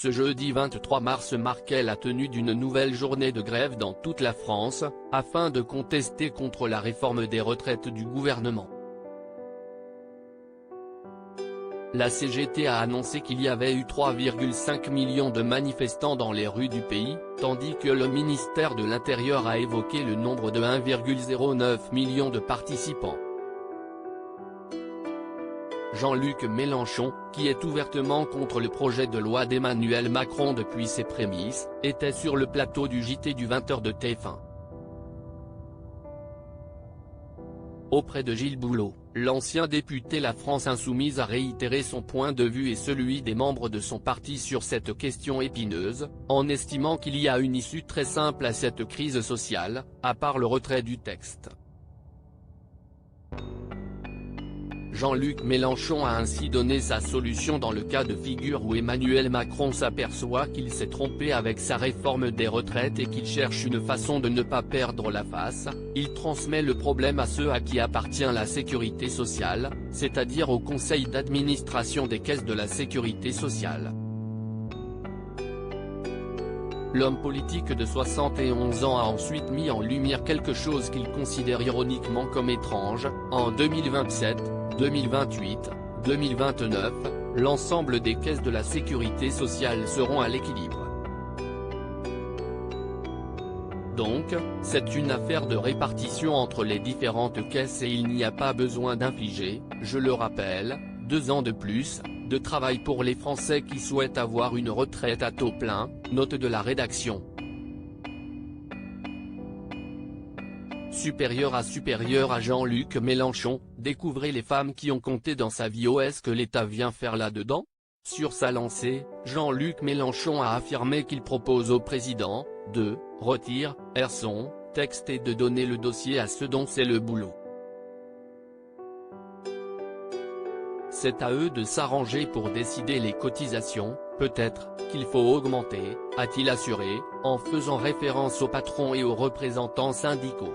Ce jeudi 23 mars marquait la tenue d'une nouvelle journée de grève dans toute la France, afin de contester contre la réforme des retraites du gouvernement. La CGT a annoncé qu'il y avait eu 3,5 millions de manifestants dans les rues du pays, tandis que le ministère de l'Intérieur a évoqué le nombre de 1,09 million de participants. Jean-Luc Mélenchon, qui est ouvertement contre le projet de loi d'Emmanuel Macron depuis ses prémices, était sur le plateau du JT du 20h de TF1. Auprès de Gilles Boulot, l'ancien député La France Insoumise a réitéré son point de vue et celui des membres de son parti sur cette question épineuse, en estimant qu'il y a une issue très simple à cette crise sociale, à part le retrait du texte. Jean-Luc Mélenchon a ainsi donné sa solution dans le cas de figure où Emmanuel Macron s'aperçoit qu'il s'est trompé avec sa réforme des retraites et qu'il cherche une façon de ne pas perdre la face. Il transmet le problème à ceux à qui appartient la sécurité sociale, c'est-à-dire au conseil d'administration des caisses de la sécurité sociale. L'homme politique de 71 ans a ensuite mis en lumière quelque chose qu'il considère ironiquement comme étrange. En 2027, 2028, 2029, l'ensemble des caisses de la sécurité sociale seront à l'équilibre. Donc, c'est une affaire de répartition entre les différentes caisses et il n'y a pas besoin d'infliger, je le rappelle, 2 ans de plus de travail pour les Français qui souhaitent avoir une retraite à taux plein, note de la rédaction. Supérieur à Jean-Luc Mélenchon, découvrez les femmes qui ont compté dans sa vie. Est-ce que l'État vient faire là-dedans? Sur sa lancée, Jean-Luc Mélenchon a affirmé qu'il propose au président, de retirer son texte et de donner le dossier à ceux dont c'est le boulot. C'est à eux de s'arranger pour décider les cotisations, peut-être qu'il faut augmenter, a-t-il assuré, en faisant référence aux patrons et aux représentants syndicaux.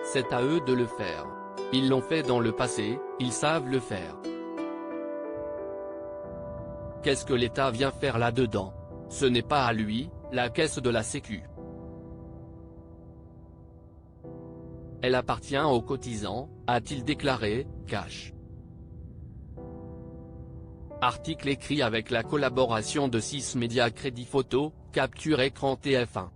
C'est à eux de le faire. Ils l'ont fait dans le passé, ils savent le faire. Qu'est-ce que l'État vient faire là-dedans? Ce n'est pas à lui, la caisse de la Sécu. Elle appartient aux cotisants, a-t-il déclaré, cash. Article écrit avec la collaboration de 6 médias Crédit Photo, Capture Écran TF1.